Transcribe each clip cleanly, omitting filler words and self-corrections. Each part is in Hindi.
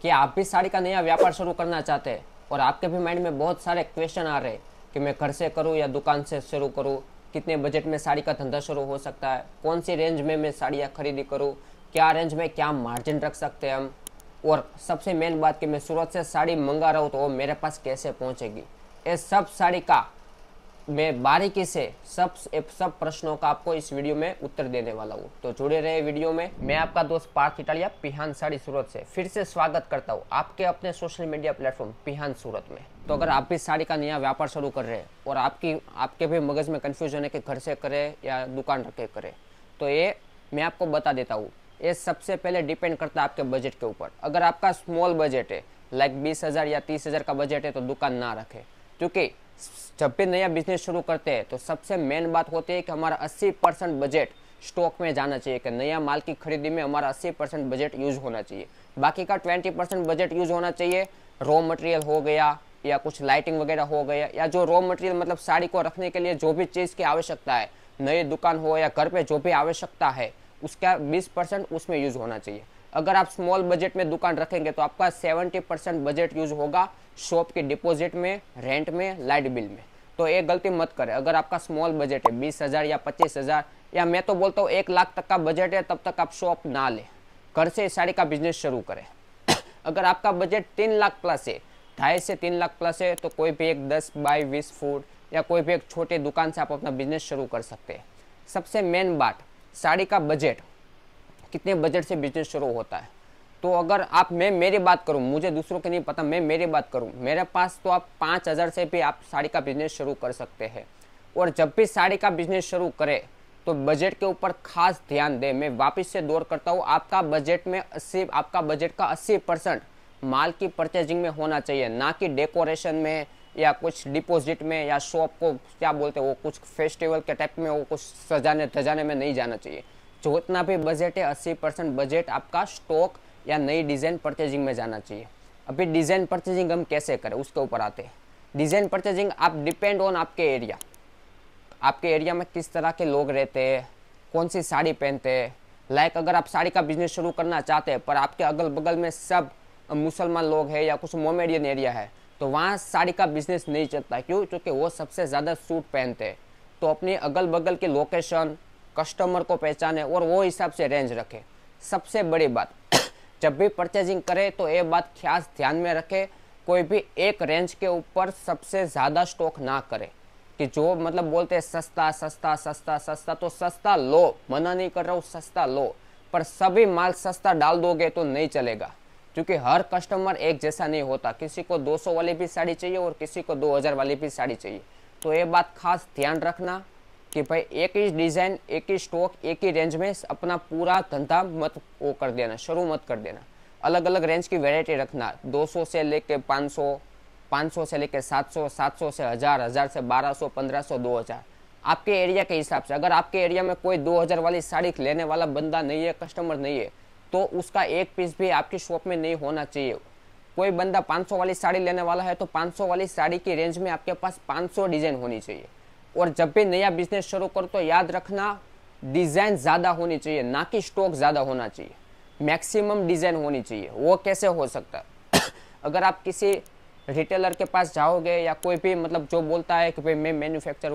कि आप भी साड़ी का नया व्यापार शुरू करना चाहते हैं और आपके भी माइंड में बहुत सारे क्वेश्चन आ रहे हैं कि मैं घर से करूं या दुकान से शुरू करूं, कितने बजट में साड़ी का धंधा शुरू हो सकता है, कौन सी रेंज में मैं साड़ियाँ खरीदी करूं, क्या रेंज में क्या मार्जिन रख सकते हैं हम, और सबसे मेन बात कि मैं सूरत से साड़ी मंगा रहा हूँ तो वो मेरे पास कैसे पहुँचेगी। ये सब साड़ी का मैं बारीकी से सब प्रश्नों का आपको इस वीडियो में उत्तर देने वाला हूँ, तो जुड़े रहे वीडियो में। मैं आपका दोस्त पार्थ इटालिया पिहान साड़ी सूरत से फिर से स्वागत करता हूँ आपके अपने सोशल मीडिया प्लेटफॉर्म पिहान सूरत में। तो अगर आप भी साड़ी का नया व्यापार शुरू कर रहे हैं और आपके भी मगज में कन्फ्यूजन है कि घर से करें या दुकान रख के करें, तो ये मैं आपको बता देता हूँ। ये सबसे पहले डिपेंड करता है आपके बजट के ऊपर। अगर आपका स्मॉल बजट है, लाइक 20,000 या 30,000 का बजट है, तो दुकान ना रखें, क्योंकि जब भी नया बिजनेस शुरू करते हैं तो सबसे मेन बात होती है कि हमारा 80% बजट स्टॉक में जाना चाहिए, कि नया माल की खरीदी में हमारा 80% बजट यूज होना चाहिए। बाकी का 20% बजट यूज होना चाहिए रॉ मटेरियल हो गया या कुछ लाइटिंग वगैरह हो गया, या जो रॉ मटेरियल मतलब साड़ी को रखने के लिए जो भी चीज़ की आवश्यकता है, नई दुकान हो या घर पे जो भी आवश्यकता है, उसका 20% उसमें यूज होना चाहिए। अगर आप स्मॉल बजट में दुकान रखेंगे तो आपका 70% बजट यूज होगा शॉप के डिपॉजिट में, रेंट में, लाइट बिल में। तो ये गलती मत करें। अगर आपका स्मॉल बजट है 20,000 या 25,000 या मैं तो बोलता हूँ 1 लाख तक का बजट है, तब तक आप शॉप ना लें, घर से साड़ी का बिजनेस शुरू करें। अगर आपका बजट 3 लाख प्लस है, 2.5 से 3 लाख प्लस है, तो कोई भी एक 10 बाई 20 फुट या कोई भी एक छोटे दुकान से आप अपना बिजनेस शुरू कर सकते हैं। सबसे मेन बात, साड़ी का बजट, कितने बजट से बिजनेस शुरू होता है। तो अगर आप मैं मेरी बात करूं, मुझे दूसरों की नहीं पता, मैं मेरी बात करूं, मेरे पास तो आप 5,000 से भी आप साड़ी का बिजनेस शुरू कर सकते हैं। और जब भी साड़ी का बिजनेस शुरू करें तो बजट के ऊपर खास ध्यान दें। मैं वापस से दौर करता हूं, आपका बजट का 80% माल की परचेजिंग में होना चाहिए, ना कि डेकोरेशन में या कुछ डिपॉजिट में या शॉप को क्या बोलते हैं वो कुछ फेस्टिवल के टाइप में वो कुछ सजाने धजाने में नहीं जाना चाहिए। जो इतना भी बजट है 80% बजट आपका स्टॉक या नई डिज़ाइन परचेजिंग में जाना चाहिए। अभी डिज़ाइन परचेजिंग हम कैसे करें उसके ऊपर आते हैं। डिज़ाइन परचेजिंग आप डिपेंड ऑन आपके एरिया, आपके एरिया में किस तरह के लोग रहते हैं, कौन सी साड़ी पहनते हैं। लाइक अगर आप साड़ी का बिजनेस शुरू करना चाहते हैं पर आपके अगल बगल में सब मुसलमान लोग हैं या कुछ मोमेडियन एरिया है, तो वहाँ साड़ी का बिजनेस नहीं चलता। क्यों? क्योंकि वो सबसे ज़्यादा सूट पहनते हैं। तो अपनी अगल बगल की लोकेशन, कस्टमर को पहचाने और वो हिसाब से रेंज रखें। सबसे बड़ी बात, जब भी परचेजिंग करें तो ये बात खास ध्यान में रखें, कोई भी एक रेंज के ऊपर सबसे ज़्यादा स्टॉक ना करें। कि जो मतलब बोलते हैं सस्ता सस्ता सस्ता सस्ता, तो सस्ता लो, मना नहीं कर रहा हूँ, सस्ता लो, पर सभी माल सस्ता डाल दोगे तो नहीं चलेगा, क्योंकि हर कस्टमर एक जैसा नहीं होता। किसी को 200 वाली भी साड़ी चाहिए और किसी को 2,000 वाली भी साड़ी चाहिए। तो ये बात खास ध्यान रखना कि भाई एक ही डिज़ाइन, एक ही स्टॉक, एक ही रेंज में अपना पूरा धंधा मत वो कर देना, शुरू मत कर देना। अलग अलग रेंज की वैरायटी रखना, 200 से लेके 500, 500 से लेके 700, 700 से 1000, 1000 से 1200, 1500, 2000, आपके एरिया के हिसाब से। अगर आपके एरिया में कोई 2000 वाली साड़ी लेने वाला बंदा नहीं है, कस्टमर नहीं है, तो उसका एक पीस भी आपकी शॉप में नहीं होना चाहिए। कोई बंदा 500 वाली साड़ी लेने वाला है तो 500 वाली साड़ी की रेंज में आपके पास 500 डिज़ाइन होनी चाहिए। और जब भी नया बिजनेस शुरू करो तो याद रखना, डिज़ाइन ज़्यादा होनी चाहिए, ना कि स्टॉक ज़्यादा होना चाहिए। मैक्सिमम डिज़ाइन होनी चाहिए। वो कैसे हो सकता है? अगर आप किसी रिटेलर के पास जाओगे या कोई भी मतलब जो बोलता है कि भाई मैं मैन्युफैक्चर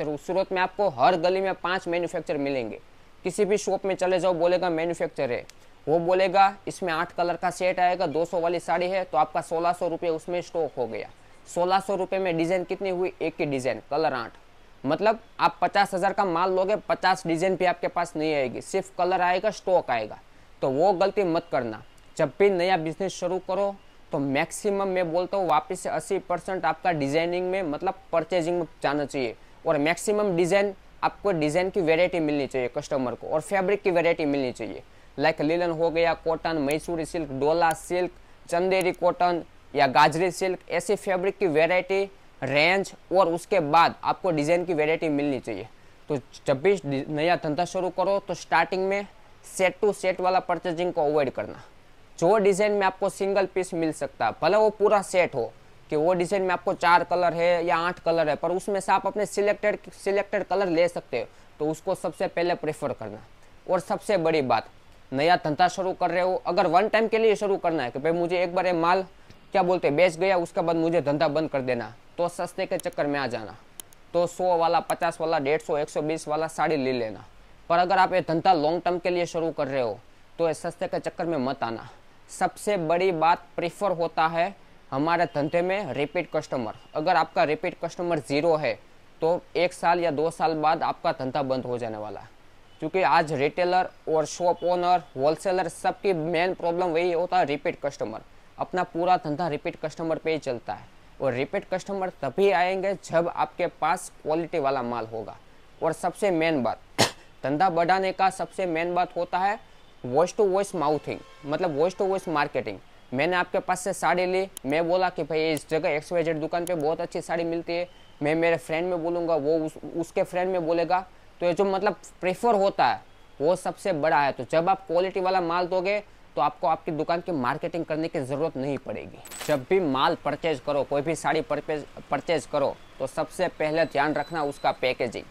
हूँ, सूरत में आपको हर गली में 5 मैन्युफैक्चर मिलेंगे। किसी भी शॉप में चले जाओ, बोलेगा मैन्युफैक्चर है, वो बोलेगा इसमें 8 कलर का सेट आएगा, 200 वाली साड़ी है, तो आपका 1600 रुपये उसमें स्टॉक हो गया। 1600 रुपये में डिज़ाइन कितनी हुई? एक ही डिज़ाइन, कलर 8। मतलब आप 50,000 का माल लोगे, 50 डिज़ाइन भी आपके पास नहीं आएगी, सिर्फ कलर आएगा, स्टॉक आएगा। तो वो गलती मत करना। जब भी नया बिजनेस शुरू करो तो मैक्सिमम मैं बोलता हूँ वापस से 80% आपका डिज़ाइनिंग में मतलब परचेजिंग में जाना चाहिए। और मैक्सिमम डिज़ाइन, आपको डिज़ाइन की वेराइटी मिलनी चाहिए कस्टमर को, और फैब्रिक की वेराइटी मिलनी चाहिए। लाइक लिलन हो गया, कॉटन, मैसूरी सिल्क, डोला सिल्क, चंदेरी कॉटन या गाजरी सिल्क, ऐसी फैब्रिक की वेराइटी, रेंज, और उसके बाद आपको डिज़ाइन की वेराइटी मिलनी चाहिए। तो जब भी नया धंधा शुरू करो तो स्टार्टिंग में सेट टू सेट वाला परचेजिंग को अवॉइड करना। जो डिज़ाइन में आपको सिंगल पीस मिल सकता है, भले वो पूरा सेट हो, कि वो डिज़ाइन में आपको 4 कलर है या 8 कलर है, पर उसमें से आप अपने सिलेक्टेड कलर ले सकते हो, तो उसको सबसे पहले प्रेफर करना। और सबसे बड़ी बात, नया धंधा शुरू कर रहे हो, अगर वन टाइम के लिए शुरू करना है कि भाई मुझे एक बार ये माल क्या बोलते हैं बेच गया, उसके बाद मुझे धंधा बंद कर देना, तो सस्ते के चक्कर में आ जाना, तो 100 वाला, 50 वाला, 150, 120 वाला साड़ी ले लेना। पर अगर आप ये धंधा लॉन्ग टर्म के लिए शुरू कर रहे हो तो ये सस्ते के चक्कर में मत आना। सबसे बड़ी बात प्रीफर होता है हमारे धंधे में रिपीट कस्टमर। अगर आपका रिपीट कस्टमर 0 है तो 1 साल या 2 साल बाद आपका धंधा बंद हो जाने वाला है। क्योंकि आज रिटेलर और शॉप ओनर, होलसेलर, सबकी मेन प्रॉब्लम वही होता है, रिपीट कस्टमर। अपना पूरा धंधा रिपीट कस्टमर पे ही चलता है, और रिपीट कस्टमर तभी आएंगे जब आपके पास क्वालिटी वाला माल होगा। और सबसे मेन बात, धंधा बढ़ाने का सबसे मेन बात होता है वॉइस टू वॉइस माउथिंग, मतलब वॉइस टू वॉइस मार्केटिंग। मैंने आपके पास से साड़ी ली, मैं बोला कि भाई इस जगह XYZ दुकान पे बहुत अच्छी साड़ी मिलती है, मैं मेरे फ्रेंड में बोलूँगा, वो उसके फ्रेंड में बोलेगा, तो ये जो मतलब प्रेफर होता है वो सबसे बड़ा है। तो जब आप क्वालिटी वाला माल दोगे तो आपको आपकी दुकान की मार्केटिंग करने की ज़रूरत नहीं पड़ेगी। जब भी माल परचेज करो, कोई भी साड़ी परचेज करो, तो सबसे पहले ध्यान रखना उसका पैकेजिंग,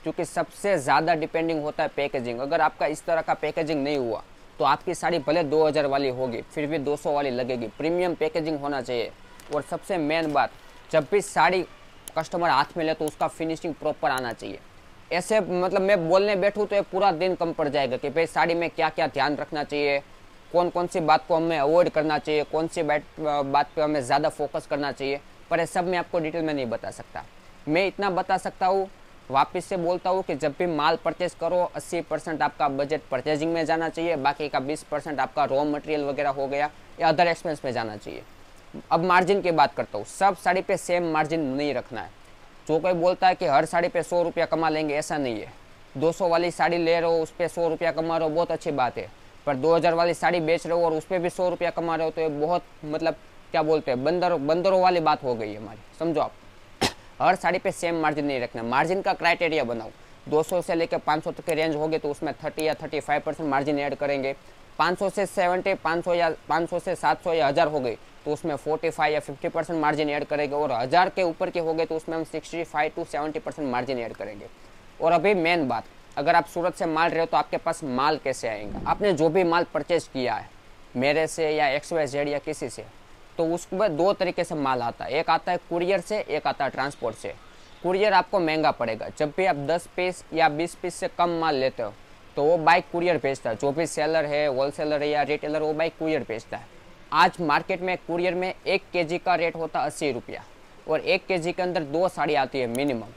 क्योंकि सबसे ज़्यादा डिपेंडिंग होता है पैकेजिंग। अगर आपका इस तरह का पैकेजिंग नहीं हुआ तो आपकी साड़ी भले 2000 वाली होगी फिर भी 200 वाली लगेगी। प्रीमियम पैकेजिंग होना चाहिए। और सबसे मेन बात, जब भी साड़ी कस्टमर हाथ में ले तो उसका फिनिशिंग प्रॉपर आना चाहिए। ऐसे मतलब मैं बोलने बैठूँ तो ये पूरा दिन कम पड़ जाएगा कि भाई साड़ी में क्या क्या ध्यान रखना चाहिए, कौन कौन सी बात को हमें अवॉइड करना चाहिए, कौन सी बात पे हमें ज़्यादा फोकस करना चाहिए, पर ये सब मैं आपको डिटेल में नहीं बता सकता। मैं इतना बता सकता हूँ, वापस से बोलता हूँ कि जब भी माल परचेज करो 80% आपका बजट परचेजिंग में जाना चाहिए, बाकी का 20% आपका रॉ मटेरियल वगैरह हो गया या अदर एक्सपेंस में जाना चाहिए। अब मार्जिन की बात करता हूँ, सब साड़ी पे सेम मार्जिन नहीं रखना है। जो कोई बोलता है कि हर साड़ी पे 100 रुपया कमा लेंगे, ऐसा नहीं है। 200 वाली साड़ी ले रहे हो, उस पर 100 रुपया कमा रहे हो, बहुत अच्छी बात है। पर 2000 वाली साड़ी बेच रहे हो और उस पर भी 100 रुपया कमा रहे हो, तो ये बहुत मतलब क्या बोलते हैं, बंदरों वाली बात हो गई है हमारी, समझो आप। हर साड़ी पे सेम मार्जिन नहीं रखना। मार्जिन का क्राइटेरिया बनाओ। 200 से लेकर 500 तक के रेंज होगी तो उसमें 30 या 35% मार्जिन ऐड करेंगे। 500 से 70, 500 से 700 या 1000 हो गई तो उसमें 45 या 50% मार्जिन ऐड करेंगे। और 1000 के ऊपर के हो गए तो उसमें हम 65 to 70% मार्जिन ऐड करेंगे। और अभी मेन बात, अगर आप सूरत से माल रहे हो तो आपके पास माल कैसे आएगा। आपने जो भी माल परचेज किया है मेरे से या XYZ या किसी से, तो उसमें 2 तरीके से माल आता है। एक आता है कुरियर से, एक आता है ट्रांसपोर्ट से। कुरियर आपको महंगा पड़ेगा। जब भी आप 10 पीस या 20 पीस से कम माल लेते हो तो वो बाइक कुरियर भेजता है। जो भी सेलर है, होलसेलर है या रिटेलर, वो बाइक कुरियर भेजता है। आज मार्केट में कुरियर में 1 kg का रेट होता है 80 रुपया, और 1 kg के अंदर 2 साड़ी आती है, मिनिमम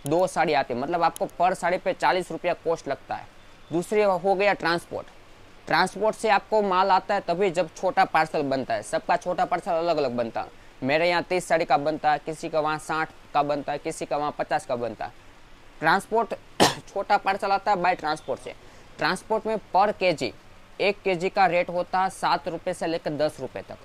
2 साड़ी आती है, मतलब आपको पर साड़ी पे 40 रुपया कॉस्ट लगता है। दूसरी हो गया ट्रांसपोर्ट। ट्रांसपोर्ट से आपको माल आता है तभी जब छोटा पार्सल बनता है। सबका छोटा पार्सल अलग अलग बनता है। मेरे यहाँ 30 साड़ी का बनता है, किसी का वहाँ 60 का बनता है, किसी का वहाँ 50 का बनता है। ट्रांसपोर्ट छोटा पार्सल आता है बाय ट्रांसपोर्ट से। ट्रांसपोर्ट में पर केजी 1 kg का रेट होता है 7 रुपये से लेकर 10 रुपये तक,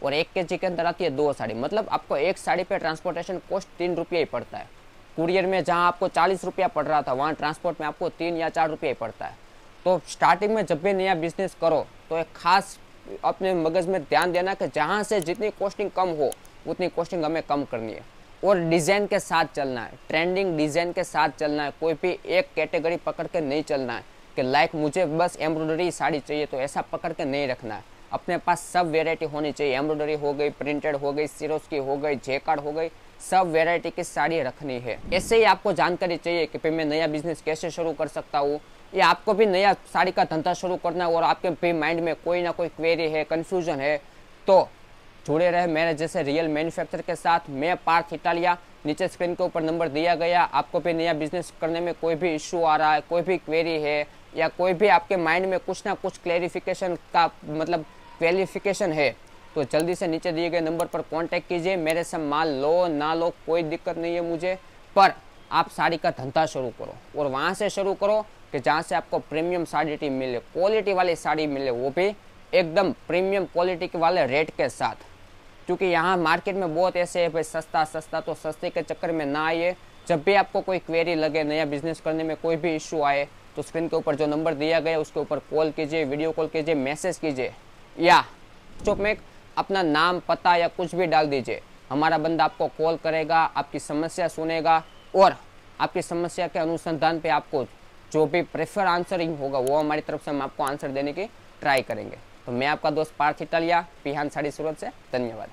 और 1 kg के अंदर आती है 2 साड़ी, मतलब आपको एक साड़ी पे ट्रांसपोर्टेशन कॉस्ट 3 रुपये ही पड़ता है। कुरियर में जहाँ आपको 40 रुपया पड़ रहा था, वहाँ ट्रांसपोर्ट में आपको 3 या 4 रुपये ही पड़ता है। तो स्टार्टिंग में जब भी नया बिजनेस करो तो एक खास अपने मगज में ध्यान देना कि जहाँ से जितनी कॉस्टिंग कम हो उतनी कॉस्टिंग हमें कम करनी है। और डिज़ाइन के साथ चलना है, ट्रेंडिंग डिज़ाइन के साथ चलना है। कोई भी एक कैटेगरी पकड़ के नहीं चलना है कि लाइक मुझे बस एम्ब्रॉयडरी साड़ी चाहिए, तो ऐसा पकड़ के नहीं रखना है। अपने पास सब वेराइटी होनी चाहिए। एम्ब्रॉयडरी हो गई, प्रिंटेड हो गई, सिरोस्की हो गई, जेकार्ड हो गई, सब वेराइटी की साड़ी रखनी है। ऐसे ही आपको जानकारी चाहिए कि मैं नया बिजनेस कैसे शुरू कर सकता हूँ, या आपको भी नया साड़ी का धंधा शुरू करना है और आपके भी माइंड में कोई ना कोई क्वेरी है, कन्फ्यूजन है, तो जुड़े रहे मेरे जैसे रियल मैन्युफैक्चर के साथ। मैं पार्थ इटालिया, नीचे स्क्रीन के ऊपर नंबर दिया गया। आपको भी नया बिजनेस करने में कोई भी इशू आ रहा है, कोई भी क्वेरी है, या कोई भी आपके माइंड में कुछ ना कुछ क्लैरिफिकेशन का मतलब क्वेलिफिकेशन है, तो जल्दी से नीचे दिए गए नंबर पर कांटेक्ट कीजिए। मेरे से माल लो ना लो कोई दिक्कत नहीं है मुझे, पर आप साड़ी का धंधा शुरू करो और वहाँ से शुरू करो कि जहाँ से आपको प्रीमियम साड़ी मिले, क्वालिटी वाली साड़ी मिले, वो भी एकदम प्रीमियम क्वालिटी के वाले रेट के साथ। क्योंकि यहाँ मार्केट में बहुत ऐसे है भाई सस्ता सस्ता, तो सस्ते के चक्कर में ना आइए। जब भी आपको कोई क्वेरी लगे, नया बिजनेस करने में कोई भी इशू आए, तो स्क्रीन के ऊपर जो नंबर दिया गया उसके ऊपर कॉल कीजिए, वीडियो कॉल कीजिए, मैसेज कीजिए, या चुप में अपना नाम, पता या कुछ भी डाल दीजिए। हमारा बंदा आपको कॉल करेगा, आपकी समस्या सुनेगा और आपकी समस्या के अनुसंधान पे आपको जो भी प्रेफर आंसरिंग होगा वो हमारी तरफ से हम आपको आंसर देने की ट्राई करेंगे। तो मैं आपका दोस्त पार्थ इटालिया, पिहान साड़ी सूरत से, धन्यवाद।